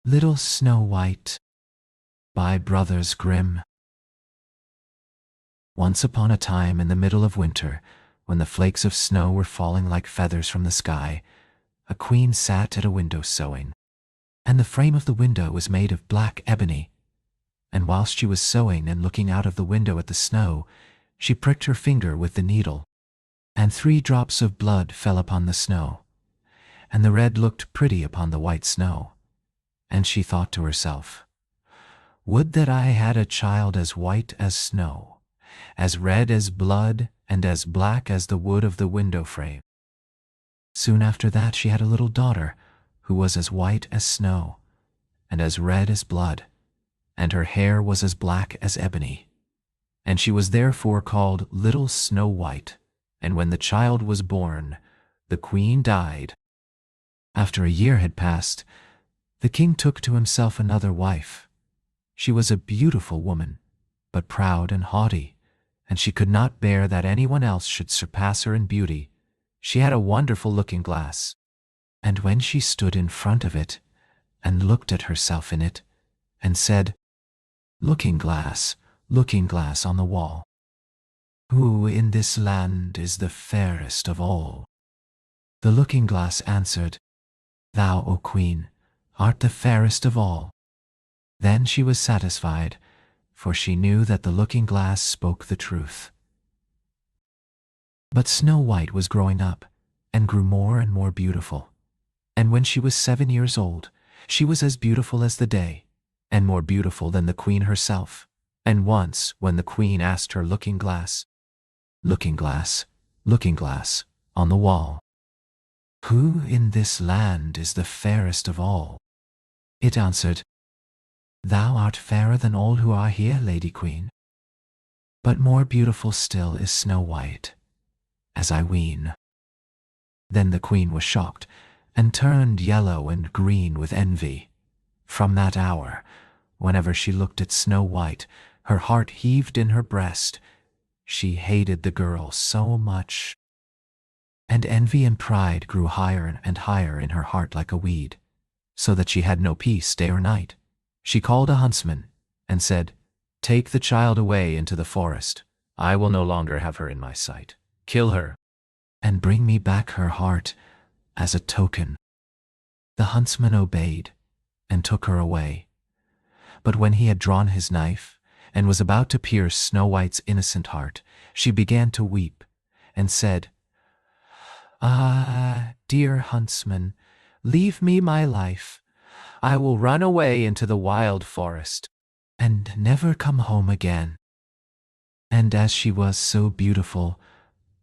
Little Snow White by Brothers Grimm. Once upon a time in the middle of winter, when the flakes of snow were falling like feathers from the sky, a queen sat at a window sewing, and the frame of the window was made of black ebony. And whilst she was sewing and looking out of the window at the snow, she pricked her finger with the needle, and 3 drops of blood fell upon the snow, and the red looked pretty upon the white snow. And she thought to herself, "Would that I had a child as white as snow, as red as blood, and as black as the wood of the window frame." Soon after that she had a little daughter, who was as white as snow, and as red as blood, and her hair was as black as ebony. And she was therefore called Little Snow White. And when the child was born, the queen died. After a year had passed, the king took to himself another wife. She was a beautiful woman, but proud and haughty, and she could not bear that anyone else should surpass her in beauty. She had a wonderful looking-glass, and when she stood in front of it and looked at herself in it and said, "Looking-glass, looking-glass on the wall, who in this land is the fairest of all?" the looking-glass answered, "Thou, O Queen, art the fairest of all." Then she was satisfied, for she knew that the looking-glass spoke the truth. But Snow White was growing up, and grew more and more beautiful. And when she was 7 years old, she was as beautiful as the day, and more beautiful than the queen herself. And once, when the queen asked her looking-glass, "Looking-glass, looking-glass on the wall, who in this land is the fairest of all?" it answered, "Thou art fairer than all who are here, Lady Queen. But more beautiful still is Snow White, as I ween." Then the queen was shocked, and turned yellow and green with envy. From that hour, whenever she looked at Snow White, her heart heaved in her breast. She hated the girl so much. And envy and pride grew higher and higher in her heart like a weed, so that she had no peace day or night. She called a huntsman and said, "Take the child away into the forest. I will no longer have her in my sight. Kill her, and bring me back her heart as a token." The huntsman obeyed and took her away. But when he had drawn his knife and was about to pierce Snow White's innocent heart, she began to weep and said, "Ah, dear huntsman, leave me my life. I will run away into the wild forest and never come home again." And as she was so beautiful,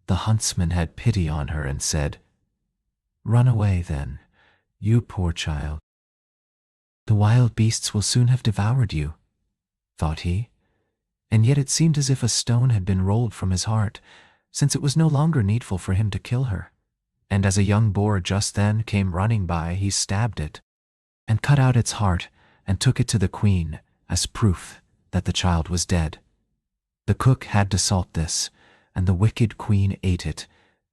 the huntsman had pity on her and said, "Run away then, you poor child. The wild beasts will soon have devoured you," thought he. And yet it seemed as if a stone had been rolled from his heart, since it was no longer needful for him to kill her. And as a young boar just then came running by, he stabbed it, and cut out its heart, and took it to the queen as proof that the child was dead. The cook had to salt this, and the wicked queen ate it,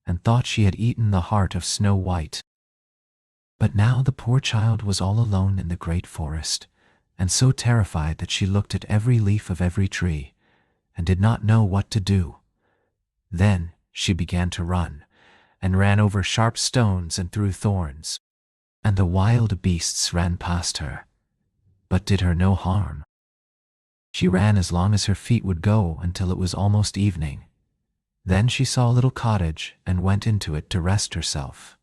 and thought she had eaten the heart of Snow White. But now the poor child was all alone in the great forest, and so terrified that she looked at every leaf of every tree, and did not know what to do. Then she began to run, and ran over sharp stones and through thorns, and the wild beasts ran past her, but did her no harm. She ran as long as her feet would go until it was almost evening. Then she saw a little cottage and went into it to rest herself.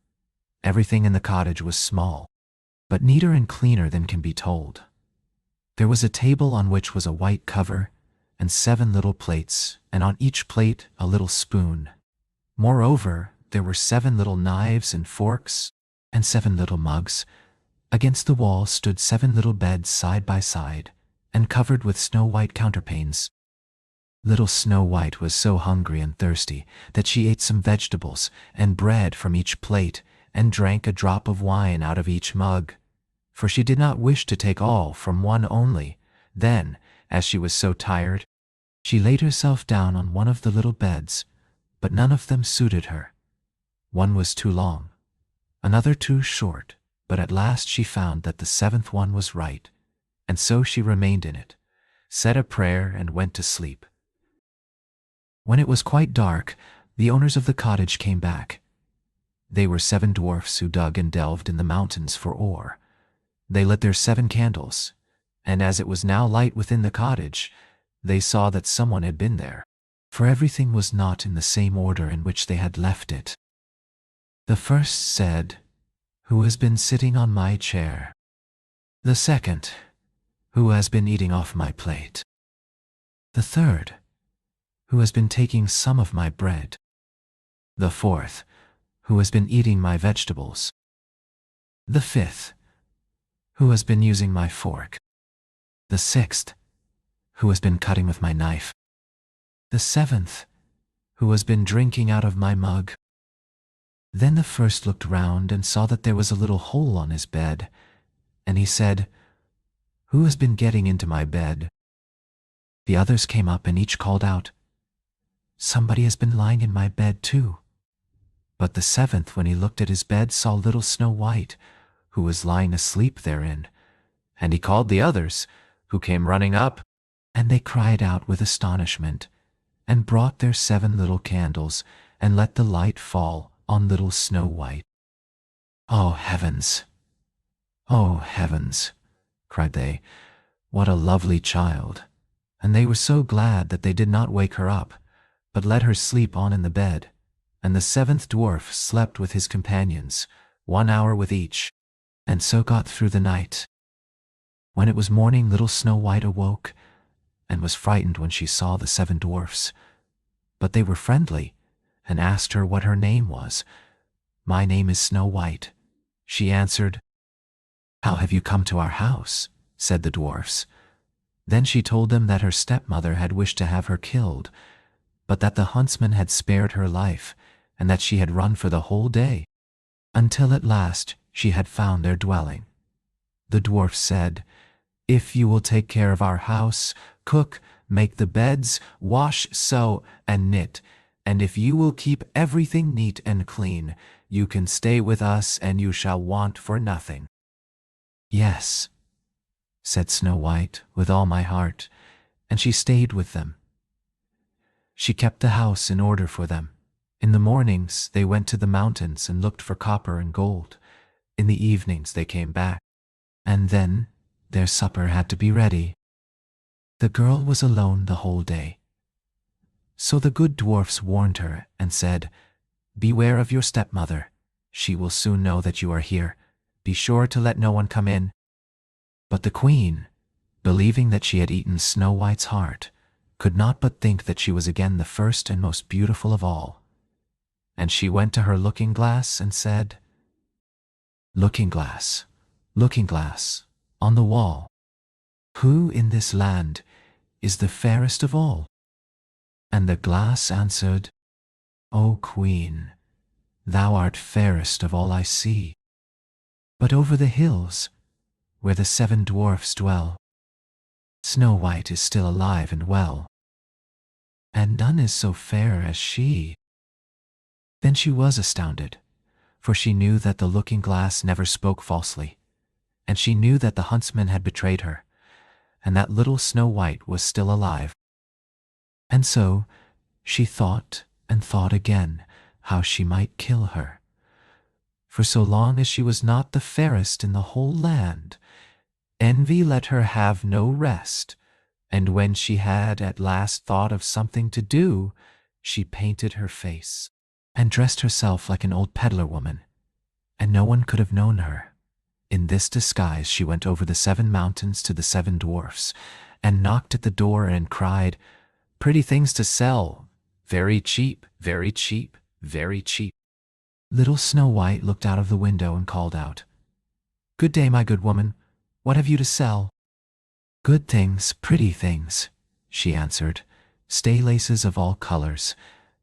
Everything in the cottage was small, but neater and cleaner than can be told. There was a table on which was a white cover, and 7 little plates, and on each plate a little spoon. Moreover, there were 7 little knives and forks, and 7 little mugs. Against the wall stood 7 little beds side by side, and covered with snow-white counterpanes. Little Snow White was so hungry and thirsty that she ate some vegetables and bread from each plate, and drank a drop of wine out of each mug, for she did not wish to take all from one only. Then, as she was so tired, she laid herself down on one of the little beds, but none of them suited her. One was too long, another too short, But at last she found that the seventh one was right, and so she remained in it, said a prayer, and went to sleep. When it was quite dark, the owners of the cottage came back. They were 7 dwarfs who dug and delved in the mountains for ore. They lit their 7 candles, and as it was now light within the cottage, they saw that someone had been there, for everything was not in the same order in which they had left it. The first said, "Who has been sitting on my chair?" The second, "Who has been eating off my plate?" The third, "Who has been taking some of my bread?" The fourth, "Who has been eating my vegetables?" The fifth, "Who has been using my fork?" The sixth, "Who has been cutting with my knife?" The seventh, "Who has been drinking out of my mug?" Then the first looked round and saw that there was a little hole on his bed, and he said, "Who has been getting into my bed?" The others came up and each called out, "Somebody has been lying in my bed too." But the seventh, when he looked at his bed, saw little Snow White, who was lying asleep therein, and he called the others, who came running up, and they cried out with astonishment, and brought their 7 little candles, and let the light fall on little Snow White. "Oh, heavens! Oh, heavens!" cried they. "What a lovely child!" And they were so glad that they did not wake her up, but let her sleep on in the bed. And the 7th dwarf slept with his companions, 1 hour with each, and so got through the night. When it was morning, little Snow White awoke, and was frightened when she saw the 7 dwarfs. But they were friendly, and asked her what her name was. "My name is Snow White," she answered. "How have you come to our house?" said the dwarfs. Then she told them that her stepmother had wished to have her killed, but that the huntsman had spared her life, and that she had run for the whole day, until at last she had found their dwelling. The dwarfs said, "If you will take care of our house, cook, make the beds, wash, sew, and knit, and if you will keep everything neat and clean, you can stay with us and you shall want for nothing." "Yes," said Snow White, "with all my heart," and she stayed with them. She kept the house in order for them. In the mornings they went to the mountains and looked for copper and gold. In the evenings they came back, and then their supper had to be ready. The girl was alone the whole day. So the good dwarfs warned her and said, "Beware of your stepmother. She will soon know that you are here. Be sure to let no one come in." But the queen, believing that she had eaten Snow White's heart, could not but think that she was again the first and most beautiful of all. And she went to her looking-glass and said, "Looking glass, on the wall, who in this land is the fairest of all?" And the glass answered, "O Queen, thou art fairest of all I see. But over the hills, where the 7 dwarfs dwell, Snow White is still alive and well, and none is so fair as she." Then she was astounded, for she knew that the looking-glass never spoke falsely, and she knew that the huntsman had betrayed her, and that little Snow White was still alive. And so she thought and thought again how she might kill her. For so long as she was not the fairest in the whole land, envy let her have no rest, and when she had at last thought of something to do, she painted her face and dressed herself like an old peddler woman, and no one could have known her. In this disguise she went over the 7 mountains to the 7 dwarfs, and knocked at the door and cried, "Pretty things to sell, very cheap, very cheap, very cheap." Little Snow White looked out of the window and called out, "Good day, my good woman. What have you to sell?" "Good things, pretty things," she answered, "stay laces of all colors,"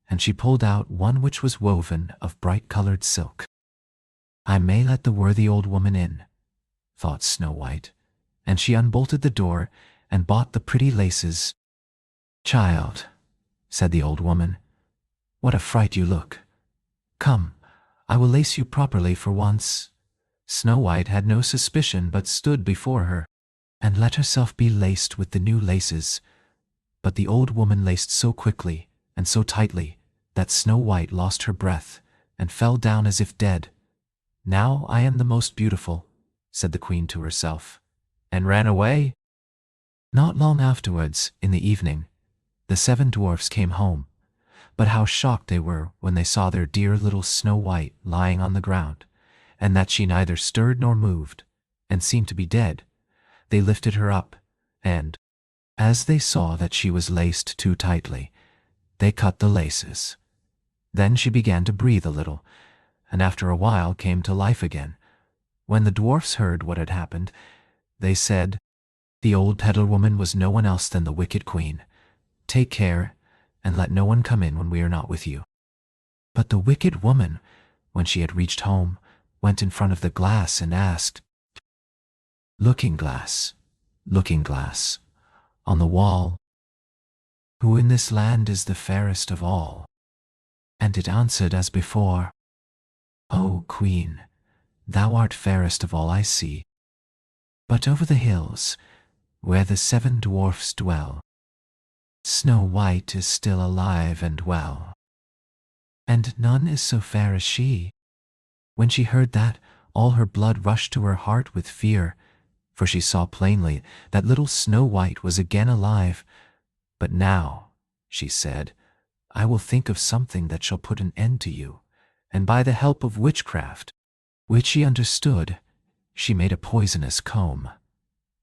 and she pulled out one which was woven of bright-colored silk. "I may let the worthy old woman in," thought Snow White, and she unbolted the door and bought the pretty laces. "Child," said the old woman, "what a fright you look. Come, I will lace you properly for once. Snow White had no suspicion but stood before her, and let herself be laced with the new laces. But the old woman laced so quickly and so tightly that Snow White lost her breath and fell down as if dead. "Now I am the most beautiful," said the queen to herself, and ran away. Not long afterwards, in the evening, the 7 dwarfs came home, but how shocked they were when they saw their dear little Snow White lying on the ground, and that she neither stirred nor moved, and seemed to be dead. They lifted her up, and, as they saw that she was laced too tightly, they cut the laces. Then she began to breathe a little, and after a while came to life again. When the dwarfs heard what had happened, they said, "The old peddler woman was no one else than the wicked queen. Take care, and let no one come in when we are not with you." But the wicked woman, when she had reached home, went in front of the glass and asked, "Looking glass, on the wall, who in this land is the fairest of all?" And it answered as before, "O queen, thou art fairest of all I see. But over the hills, where the 7 dwarfs dwell, Snow White is still alive and well, and none is so fair as she." When she heard that, all her blood rushed to her heart with fear, for she saw plainly that little Snow White was again alive. "But now," she said, "I will think of something that shall put an end to you," and by the help of witchcraft, which she understood, she made a poisonous comb.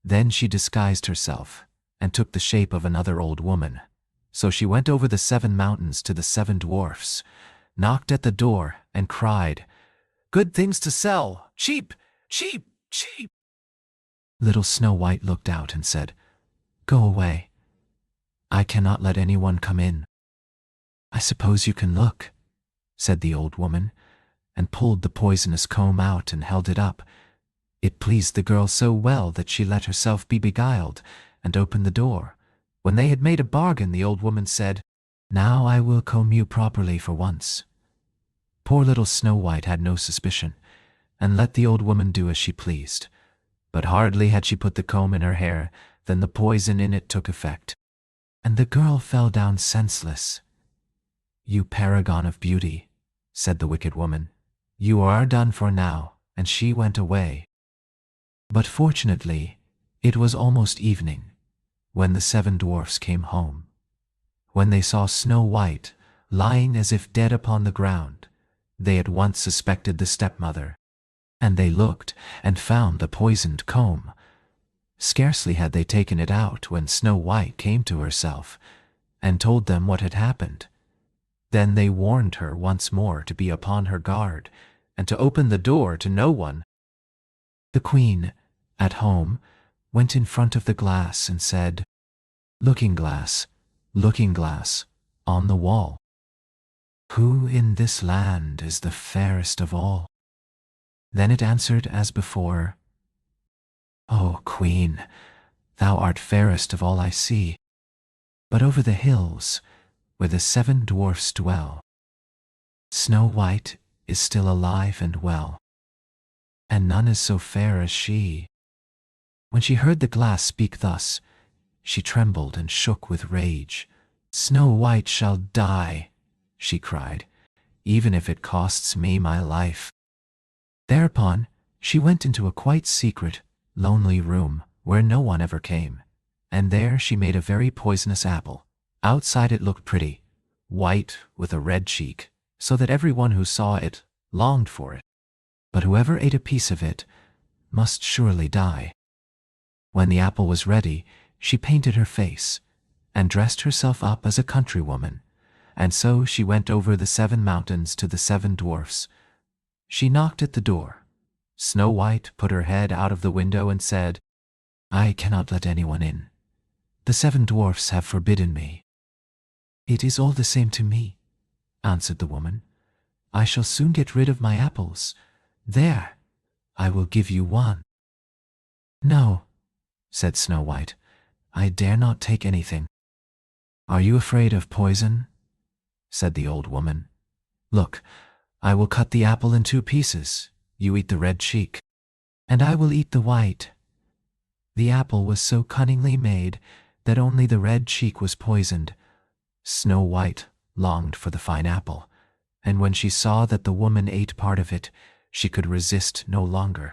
Then she disguised herself and took the shape of another old woman. So she went over the 7 mountains to the 7 dwarfs, knocked at the door, and cried, "Good things to sell! Cheap! Cheap! Cheap!" Little Snow White looked out and said, "Go away. I cannot let anyone come in." "I suppose you can look," said the old woman, and pulled the poisonous comb out and held it up. It pleased the girl so well that she let herself be beguiled and opened the door. When they had made a bargain, the old woman said, "Now I will comb you properly for once." Poor little Snow White had no suspicion, and let the old woman do as she pleased. But hardly had she put the comb in her hair than the poison in it took effect, and the girl fell down senseless. "You paragon of beauty," said the wicked woman, "you are done for now," and she went away. But fortunately, it was almost evening when the 7 dwarfs came home. When they saw Snow White lying as if dead upon the ground, they at once suspected the stepmother, and they looked and found the poisoned comb. Scarcely had they taken it out when Snow White came to herself and told them what had happened. Then they warned her once more to be upon her guard and to open the door to no one. The queen, at home, went in front of the glass and said, looking glass, on the wall, who in this land is the fairest of all?" Then it answered as before, "O queen, thou art fairest of all I see. But over the hills, where the 7 dwarfs dwell, Snow White is still alive and well, and none is so fair as she." When she heard the glass speak thus, she trembled and shook with rage. "Snow White shall die," she cried, "even if it costs me my life." Thereupon she went into a quite secret, lonely room where no one ever came, and there she made a very poisonous apple. Outside it looked pretty, white with a red cheek, so that everyone who saw it longed for it. But whoever ate a piece of it must surely die. When the apple was ready, she painted her face and dressed herself up as a countrywoman, and so she went over the 7 mountains to the 7 dwarfs. She knocked at the door. Snow White put her head out of the window and said, "I cannot let anyone in. The 7 dwarfs have forbidden me." "It is all the same to me," answered the woman. "I shall soon get rid of my apples. There, I will give you one." "No," said Snow White, "I dare not take anything." "Are you afraid of poison?" said the old woman. "Look, I will cut the apple in 2 pieces. You eat the red cheek." and I will eat the white." The apple was so cunningly made that only the red cheek was poisoned. Snow White longed for the fine apple, and when she saw that the woman ate part of it, she could resist no longer,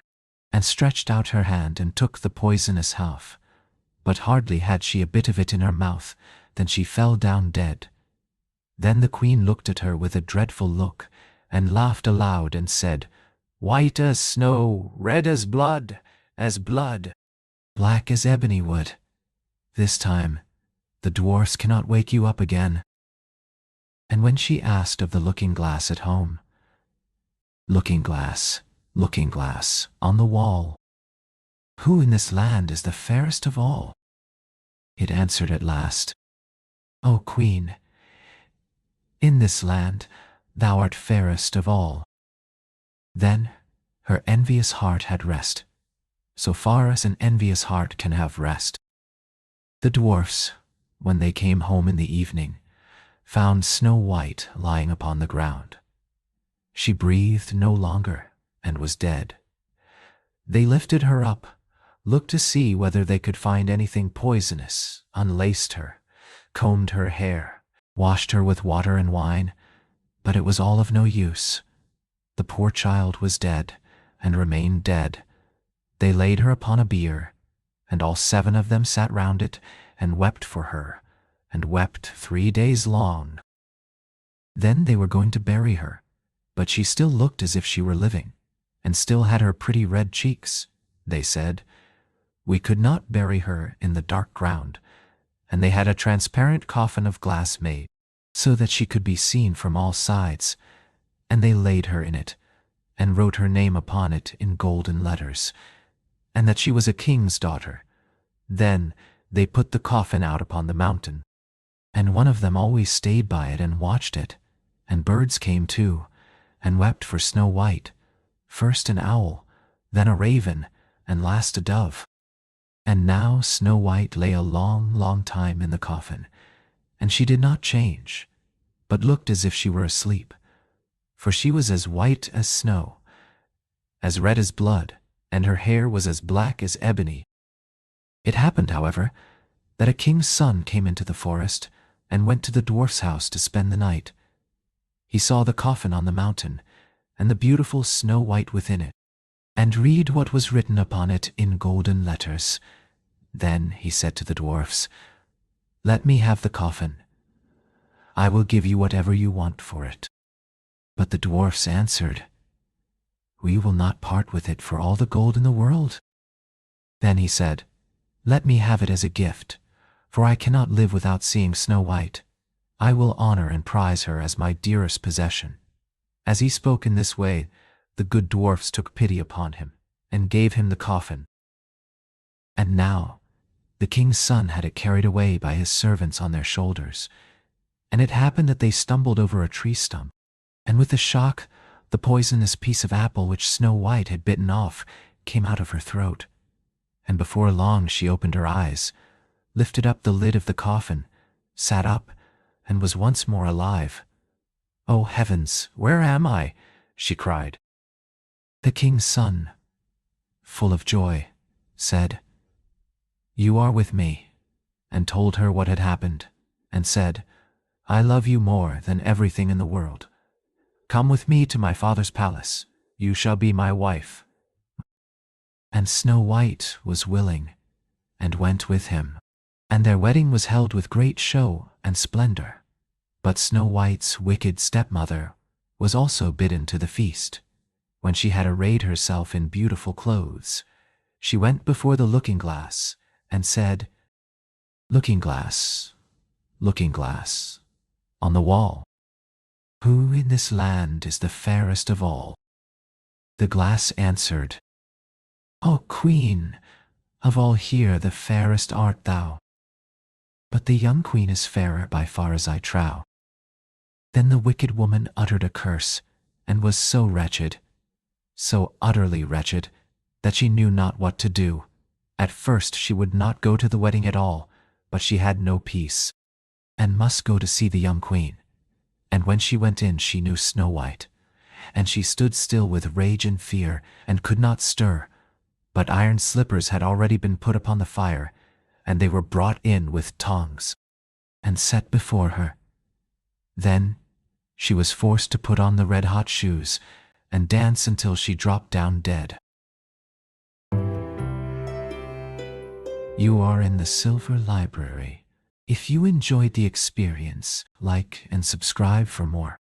and stretched out her hand and took the poisonous half. But hardly had she a bit of it in her mouth than she fell down dead. Then the queen looked at her with a dreadful look, and laughed aloud and said, "White as snow, red as blood, black as ebony wood. This time the dwarfs cannot wake you up again." And when she asked of the looking-glass at home, looking glass, on the wall, who in this land is the fairest of all?" it answered at last, "O Queen, in this land thou art fairest of all." Then her envious heart had rest, so far as an envious heart can have rest. The dwarfs, when they came home in the evening, found Snow White lying upon the ground. She breathed no longer and was dead. They lifted her up, looked to see whether they could find anything poisonous, unlaced her, combed her hair, washed her with water and wine, but it was all of no use. The poor child was dead, and remained dead. They laid her upon a bier, and all 7 of them sat round it, and wept for her, and wept 3 days long. Then they were going to bury her, but she still looked as if she were living, and still had her pretty red cheeks. They said, "We could not bury her in the dark ground," and they had a transparent coffin of glass made, so that she could be seen from all sides, and they laid her in it, and wrote her name upon it in golden letters, and that she was a king's daughter. Then they put the coffin out upon the mountain, and one of them always stayed by it and watched it, and birds came too, and wept for Snow White, first an owl, then a raven, and last a dove. And now Snow White lay a long, long time in the coffin, and she did not change, but looked as if she were asleep, for she was as white as snow, as red as blood, and her hair was as black as ebony. It happened, however, that a king's son came into the forest and went to the dwarf's house to spend the night. He saw the coffin on the mountain, and the beautiful Snow White within it, and read what was written upon it in golden letters. Then he said to the dwarfs, "Let me have the coffin. I will give you whatever you want for it." But the dwarfs answered, "We will not part with it for all the gold in the world." Then he said, "Let me have it as a gift, for I cannot live without seeing Snow White. I will honor and prize her as my dearest possession." As he spoke in this way, the good dwarfs took pity upon him, and gave him the coffin. And now the king's son had it carried away by his servants on their shoulders, and it happened that they stumbled over a tree stump, and with a shock the poisonous piece of apple which Snow White had bitten off came out of her throat, and before long she opened her eyes, lifted up the lid of the coffin, sat up, and was once more alive. "Oh heavens, where am I?" she cried. The king's son, full of joy, said, "You are with me," and told her what had happened, and said, "I love you more than everything in the world. Come with me to my father's palace. You shall be my wife." And Snow White was willing, and went with him, and their wedding was held with great show and splendor. But Snow White's wicked stepmother was also bidden to the feast. When she had arrayed herself in beautiful clothes, she went before the looking-glass and said, "Looking-glass, looking-glass, on the wall, who in this land is the fairest of all?" The glass answered, "O Queen, of all here the fairest art thou. But the young queen is fairer by far as I trow." Then the wicked woman uttered a curse, and was so wretched, so utterly wretched, that she knew not what to do. At first she would not go to the wedding at all, but she had no peace, and must go to see the young queen. And when she went in she knew Snow White, and she stood still with rage and fear, and could not stir, but iron slippers had already been put upon the fire, and they were brought in with tongs and set before her. Then she was forced to put on the red-hot shoes and dance until she dropped down dead. You are in the Silver Library. If you enjoyed the experience, like and subscribe for more.